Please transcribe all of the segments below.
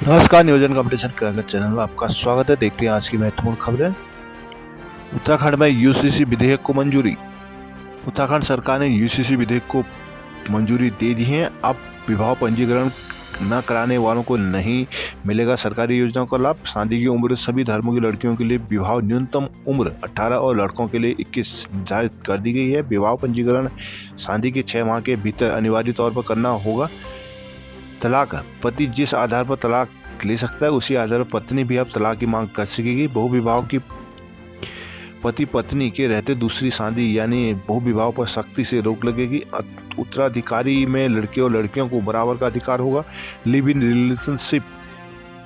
नमस्कार, नियोजन competition cricket channel में आपका स्वागत है। देखते हैं आज की महत्वपूर्ण खबरें। उत्तराखंड में यूसीसी विधेयक को मंजूरी। उत्तराखंड सरकार ने यूसीसी विधेयक को मंजूरी दे दी है। अब विवाह पंजीकरण न कराने वालों को नहीं मिलेगा सरकारी योजनाओं का लाभ। शादी की उम्र सभी धर्मों की लड़कियों के लिए विवाह न्यूनतम उम्र 18 और लड़कों के लिए 21 निर्धारित कर दी गई है। विवाह पंजीकरण शादी के 6 माह के भीतर अनिवार्य तौर पर करना होगा। तलाक, पति जिस आधार पर तलाक ले सकता है उसी आधार पर पत्नी भी अब तलाक की मांग कर सकेगी। बहुविवाह की पति पत्नी के रहते दूसरी शादी यानी बहुविवाह पर सख्ती से रोक लगेगी। उत्तराधिकारी में लड़के और लड़कियों को बराबर का अधिकार होगा। लिव इन रिलेशनशिप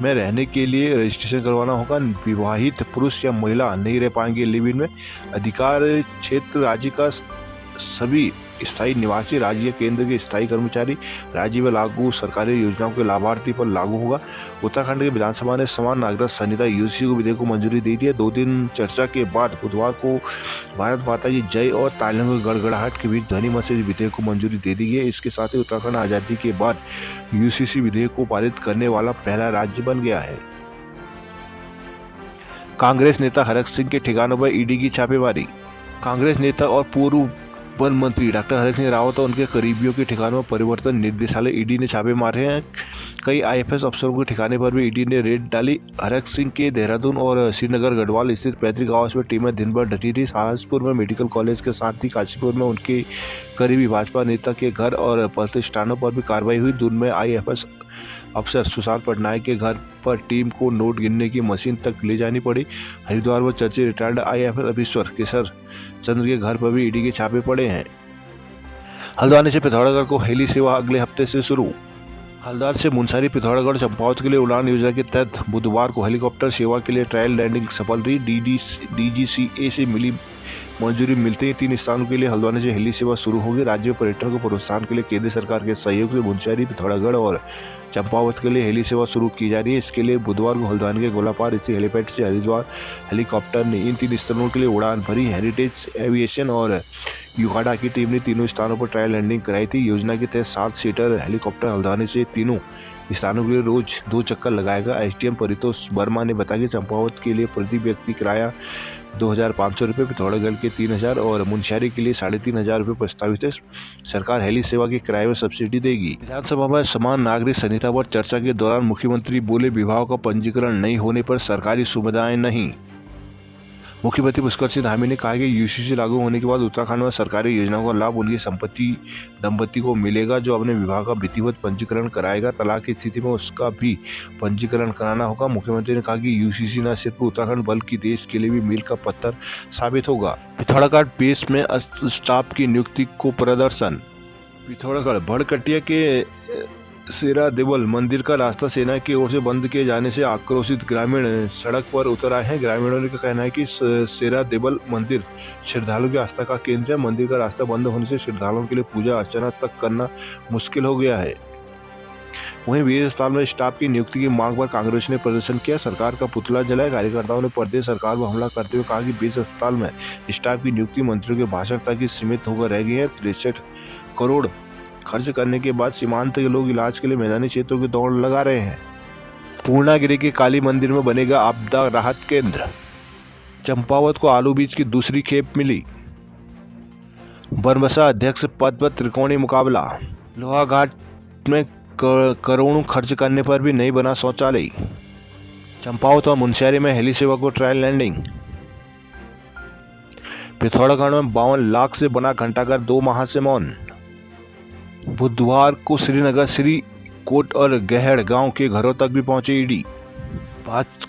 में रहने के लिए रजिस्ट्रेशन करवाना होगा। विवाहित पुरुष या महिला नहीं रह पाएंगे लिव इन में। अधिकार क्षेत्र राज्य का सभी स्थायी निवासी, राज्य केंद्र के स्थायी कर्मचारी, राज्य में लागू सरकारी योजनाओं के लाभार्थी पर लागू होगा। उत्तराखंड के विधानसभा ने समान नागरिक संहिता यूसीसी को विधेयक को मंजूरी दे दी है। 2 दिन चर्चा के बाद बुधवार को भारत माता की जय और तालियों की गड़गड़ाहट के बीच ध्वनि मत से विधेयक को मंजूरी दे दी है। इसके साथ ही उत्तराखंड आजादी के बाद यूसीसी विधेयक को पारित करने वाला पहला राज्य बन गया है। कांग्रेस नेता हरक सिंह के ठिकानों पर ईडी की छापेमारी। कांग्रेस नेता और पूर्व वन मंत्री डॉक्टर हरक सिंह रावत और उनके करीबियों के ठिकानों में परिवर्तन निदेशालय ईडी ने छापे मारे हैं। कई आईएफएस अफसरों के ठिकाने पर भी ईडी ने रेड डाली। हरक सिंह के देहरादून और श्रीनगर गढ़वाल स्थित पैतृक आवास में टीमें दिन भर डटी थी। सहारनपुर में मेडिकल कॉलेज के साथ ही काशीपुर में उनके करीबी भाजपा नेता के घर और प्रतिष्ठानों पर भी कार्रवाई हुई। दून में आईएफएस अफसर सुशांत पटनायक के घर पर टीम को नोट गिनने की मशीन तक ले जानी पड़ी। हरिद्वार में चर्चित रिटायर्ड आईएफएस ऑफिसर केसर चंद्र के घर पर भी ईडी के छापे पड़े हैं। हल्द्वानी से पिथौरागढ़ को हेली सेवा अगले हफ्ते से शुरू। हल्द्वानी से मुनस्यारी, पिथौरागढ़, चंपावत के लिए उड़ान योजना के तहत बुधवार को हेलीकॉप्टर सेवा के लिए ट्रायल लैंडिंग सफल रही। डीजीसीए से मिली मंजूरी मिलते ही 3 स्थानों के लिए हल्द्वानी से हेली सेवा शुरू होगी। राज्य में पर्यटन को प्रोत्साहन के लिए केंद्र सरकार के सहयोग से मुनस्यारी, पिथौरागढ़ और चंपावत के लिए हेली सेवा शुरू की जा रही है। इसके लिए बुधवार को हल्द्वानी के गोलापार स्थित हेलीपैड से हरिद्वार हेलीकॉप्टर ने इन 3 स्थानों के लिए उड़ान भरी। हेरिटेज एविएशन और युगाडा की टीम ने तीनों स्थानों पर ट्रायल लैंडिंग कराई थी। योजना के तहत 7 सीटर हेलीकॉप्टर हल्द्वानी से तीनों स्थानों के लिए रोज 2 चक्कर लगाएगा। एसडीएम परितोष वर्मा ने बताया कि चंपावत के लिए प्रति व्यक्ति किराया 2,500 रुपये, पिथौरागढ़ के 3,000 और मुनस्यारी के लिए 3,500 रुपये प्रस्तावित है। सरकार हेली सेवा के किराए में सब्सिडी देगी। विधानसभा में समान नागरिक संहिता पर चर्चा के दौरान मुख्यमंत्री बोले, विवाह का पंजीकरण नहीं होने पर सरकारी सुविधाएं नहीं। मुख्यमंत्री पुष्कर सिंह धामी ने कहा कि यूसीसी लागू होने के बाद उत्तराखंड में सरकारी योजनाओं का लाभ उनकी संपत्ति दंपति को मिलेगा जो अपने विवाह का विधिवत पंजीकरण कराएगा। तलाक की स्थिति में उसका भी पंजीकरण कराना होगा। मुख्यमंत्री ने कहा कि यूसीसी न सिर्फ उत्तराखंड बल्कि देश के लिए भी मील का पत्थर साबित होगा। पिथौरागढ़ बेस में स्टाफ की नियुक्ति को प्रदर्शन। पिथौरागढ़ भड़कटिया के सेरा देवल मंदिर का रास्ता सेना की ओर से बंद किए जाने से आक्रोशित ग्रामीण सड़क पर उतर आए हैं। ग्रामीणों का कहना है कि सेरा देवल मंदिर श्रद्धालुओं की आस्था का केंद्र है। मंदिर का रास्ता बंद होने से श्रद्धालुओं के लिए पूजा अर्चना तक करना मुश्किल हो गया है। वहीं वीर अस्पताल में स्टाफ की नियुक्ति की मांग पर कांग्रेस ने प्रदर्शन किया, सरकार का पुतला जलाया। कार्यकर्ताओं ने प्रदेश सरकार पर हमला करते हुए कहा कि बीस अस्पताल में स्टाफ की नियुक्ति मंत्रियों के भाषण तक ही सीमित होकर रह गई है। 63 करोड़ खर्च करने के बाद सीमांत के लोग इलाज के लिए मैदानी क्षेत्रों की दौड़ लगा रहे हैं। पूर्णागिरी के काली मंदिर में बनेगा आपदा राहत केंद्र। चंपावत को आलू बीज की दूसरी खेप मिली। बनबसा अध्यक्ष पद पर त्रिकोणीय मुकाबला। लोहाघाट में करोड़ों खर्च करने पर भी नहीं बना शौचालय। चंपावत और मुनस्यारी में हेली सेवा को ट्रायल लैंडिंग। पिथौरागढ़ में 52 लाख से बना घंटाघर 2 माह से मौन। बुधवार को श्रीनगर, श्रीकोट और गहड़ गांव के घरों तक भी पहुंचे ईडी।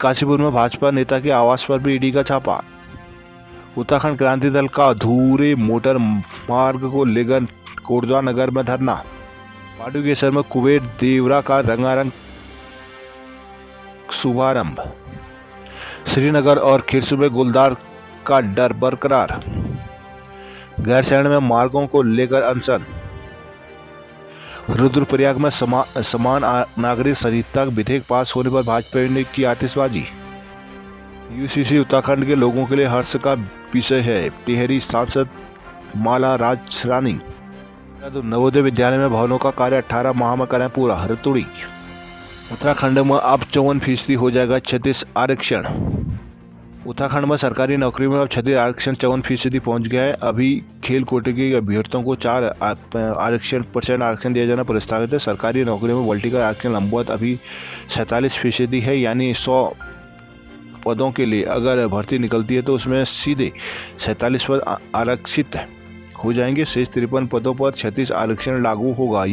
काशीपुर में भाजपा नेता के आवास पर भी ईडी का छापा। उत्तराखंड क्रांति दल का अधूरे मोटर मार्ग को लेकर कोटद्वार नगर में धरना। पाटुकेश्वर में कुबेर देवरा का रंगारंग शुभारंभ। श्रीनगर और खिरसू में गुलदार का डर बरकरार। गैरसैंण में मार्गों को लेकर अनशन। रुद्रप्रयाग में समान नागरिक संहिता विधेयक पास होने पर भाजपा ने की आतिशबाजी। यूसीसी उत्तराखंड के लोगों के लिए हर्ष का विषय है, टिहरी सांसद माला राज रानी। नवोदय विद्यालय में भवनों का कार्य 18 माह में करें पूरा, हरतुड़ी। उत्तराखंड में अब 54% हो जाएगा 36 आरक्षण। उत्तराखंड में सरकारी नौकरी में अब 36 आरक्षण 54% पहुंच गया है। अभी खेल कोटे के अभ्यर्थियों को 4 आरक्षण दिया जाना प्रस्तावित है। सरकारी नौकरी में वर्टिकल आरक्षण लंबवत अभी 47% है, यानी 100 पदों के लिए अगर भर्ती निकलती है तो उसमें सीधे 47 पद आरक्षित हो जाएंगे। शेष 53 पदों पर 36 आरक्षण लागू होगा।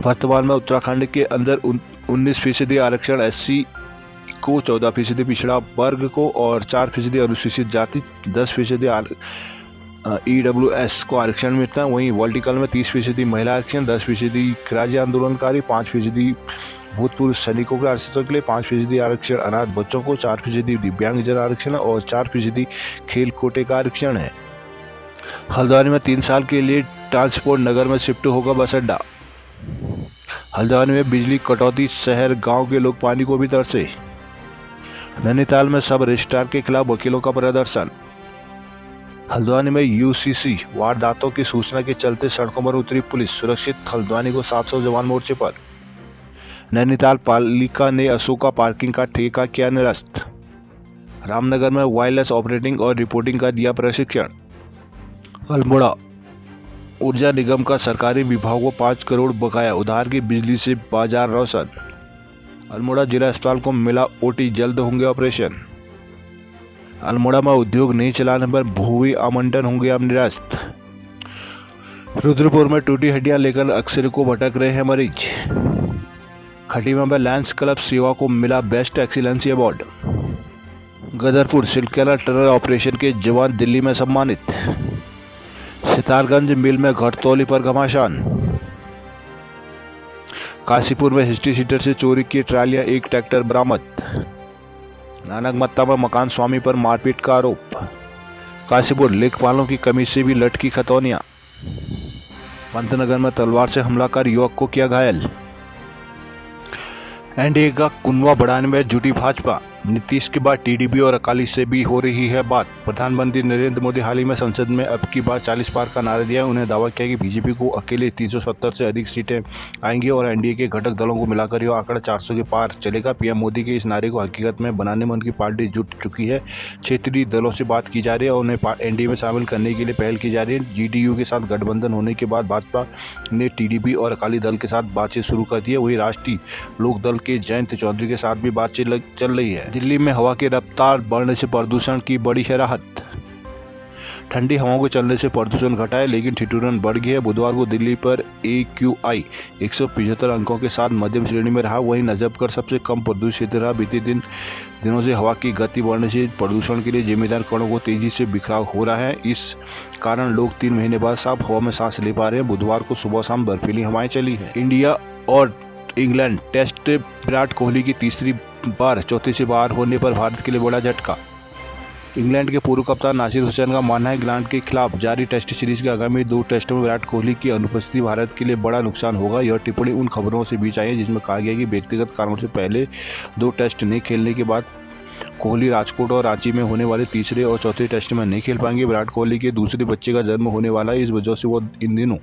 वर्तमान में उत्तराखंड के अंदर 19% आरक्षण एससी को, 14% पिछड़ा वर्ग को और 4% अनुसूचित जाति, 10% EWS को आरक्षण मिलता है। वहीं वर्टिकल में 30% महिला आरक्षण, 10% राज्य आंदोलनकारी, 5% भूतपूर्व सैनिकों के आरक्षितों के लिए, 5% आरक्षण अनाथ बच्चों को, 4% दिव्यांगजन आरक्षण और 4% खेल कोटे का आरक्षण है। हल्द्वानी में 3 साल के लिए ट्रांसपोर्ट नगर में शिफ्ट होगा बस अड्डा। हल्द्वानी में बिजली कटौती, शहर गांव के लोग पानी को भी तरसे। नैनीताल में सब रजिस्ट्रार के खिलाफ वकीलों का प्रदर्शन। हल्द्वानी में यूसीसी वारदातों की सूचना के चलते सड़कों पर उतरी पुलिस, सुरक्षित हल्द्वानी को 700 जवान मोर्चे पर। नैनीताल पालिका ने अशोका पार्किंग का ठेका किया निरस्त। रामनगर में वायरलेस ऑपरेटिंग और रिपोर्टिंग का दिया प्रशिक्षण। अल्मोड़ा ऊर्जा निगम का सरकारी विभागों को 5 करोड़ बकाया, उधार की बिजली से बाजार रोशन। अल्मोड़ा जिला अस्पताल को मिला ओटी, जल्द होंगे ऑपरेशन। अल्मोड़ा में उद्योग नहीं चलाने पर भूमि आवंटन होंगे अब निरस्त। रुद्रपुर में टूटी हड्डियां लेकर अक्सर को भटक रहे हैं मरीज। खटीमा में लायंस क्लब सेवा को मिला best excellency award. Gadarpur Silkyara tunnel operation के जवान दिल्ली में सम्मानित। सितारगंज मिल में घटतौली पर घमासान। काशीपुर में हिस्ट्री सीटर से चोरी की ट्रालियां, 1 ट्रैक्टर बरामद। नानक मत्ता में मकान स्वामी पर मारपीट का आरोप। काशीपुर लेखपालों की कमी से भी लटकी खतौनियां। पंतनगर में तलवार से हमला कर युवक को किया घायल। एनडीए का कुनवा बढ़ाने में जुटी भाजपा। नीतीश के बाद टीडीपी और अकाली से भी हो रही है बात। प्रधानमंत्री नरेंद्र मोदी हाल ही में संसद में अब की बार 40 पार का नारा दिया। उन्हें दावा किया कि बीजेपी को अकेले 370 से अधिक सीटें आएंगी और एनडीए के घटक दलों को मिलाकर यह आंकड़ा 400 के पार चलेगा। पीएम मोदी के इस नारे को हकीकत में बनाने में उनकी पार्टी जुट चुकी है। क्षेत्रीय दलों से बात की जा रही है और उन्हें एनडीए में शामिल करने के लिए पहल की जा रही है। जेडीयू के साथ गठबंधन होने के बाद भाजपा ने टीडीपी और अकाली दल के साथ बातचीत शुरू कर दी है। वही राष्ट्रीय लोकदल के जयंत चौधरी के साथ भी बातचीत चल रही है। दिल्ली में हवा की रफ्तार बढ़ने से प्रदूषण की बड़ी है राहत। ठंडी हवाओं के चलने से प्रदूषण घटा है, लेकिन ठिठुरन बढ़ गई है। बुधवार को दिल्ली पर AQI 175 अंकों के साथ मध्यम श्रेणी में रहा। वहीं नजब कर सबसे कम प्रदूषित क्षेत्र रहा। बीते दिनों से हवा की गति बढ़ने से प्रदूषण के लिए जिम्मेदार कणों को तेजी से बिखराव हो रहा है। इस कारण लोग 3 महीने बाद साफ हवा में सांस ले पा रहे हैं। बुधवार को सुबह शाम बर्फीली हवाएं चली है। इंडिया और इंग्लैंड टेस्ट विराट कोहली की तीसरी बार चौथे से बाहर होने पर भारत के लिए बड़ा झटका। इंग्लैंड के पूर्व कप्तान नासिर हुसैन का मानना है इंग्लैंड के खिलाफ जारी टेस्ट सीरीज के आगामी 2 टेस्टों में विराट कोहली की अनुपस्थिति भारत के लिए बड़ा नुकसान होगा। यह टिप्पणी उन खबरों से बीच आई है जिसमें कहा गया कि व्यक्तिगत कारणों से पहले 2 टेस्ट नहीं खेलने के बाद कोहली राजकोट और रांची में होने वाले तीसरे और चौथे टेस्ट में नहीं खेल पाएंगे। विराट कोहली के दूसरे बच्चे का जन्म होने वाला है, इस वजह से वो इन दिनों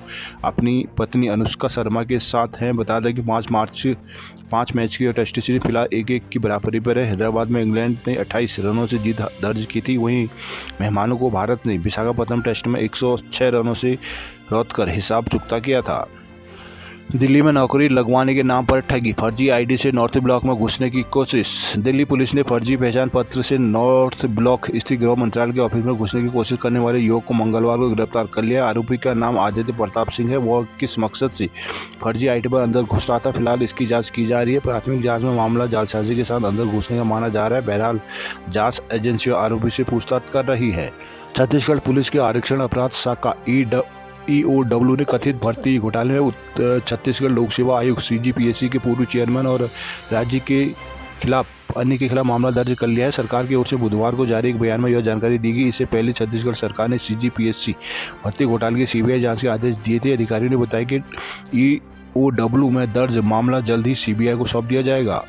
अपनी पत्नी अनुष्का शर्मा के साथ हैं। बता दें कि 5 मैच की टेस्ट सीरीज फिलहाल 1-1 की बराबरी पर है। हैदराबाद में इंग्लैंड ने 28 रनों से जीत दर्ज की थी। वहीं मेहमानों को भारत ने विशाखापत्तनम टेस्ट में 106 रनों से रौंद कर हिसाब चुकता किया था। दिल्ली में नौकरी लगवाने के नाम पर ठगी, फर्जी आईडी से नॉर्थ ब्लॉक में घुसने की कोशिश। दिल्ली पुलिस ने फर्जी पहचान पत्र से नॉर्थ ब्लॉक स्थित गृह मंत्रालय के ऑफिस में घुसने की कोशिश करने वाले युवक को मंगलवार को गिरफ्तार कर लिया। आरोपी का नाम आदित्य प्रताप सिंह है। वह किस मकसद से फर्जी आईडी पर अंदर घुस रहा था, फिलहाल इसकी जाँच की जा रही है। प्राथमिक जाँच में मामला जालसाजी के साथ अंदर घुसने का माना जा रहा है। बहरहाल जाँच एजेंसियां आरोपी से पूछताछ कर रही है। छत्तीसगढ़ पुलिस के आरक्षण अपराध शाखा EOW ने कथित भर्ती घोटाले में छत्तीसगढ़ लोक सेवा आयोग CGPSC के पूर्व चेयरमैन और राज्य के खिलाफ अन्य के खिलाफ मामला दर्ज कर लिया है। सरकार की ओर से बुधवार को जारी एक बयान में यह जानकारी दी गई। इससे पहले छत्तीसगढ़ सरकार ने CGPSC भर्ती घोटाले की CBI जांच के आदेश दिए थे। अधिकारियों ने बताया कि EOW में दर्ज मामला जल्द ही CBI को सौंप दिया जाएगा।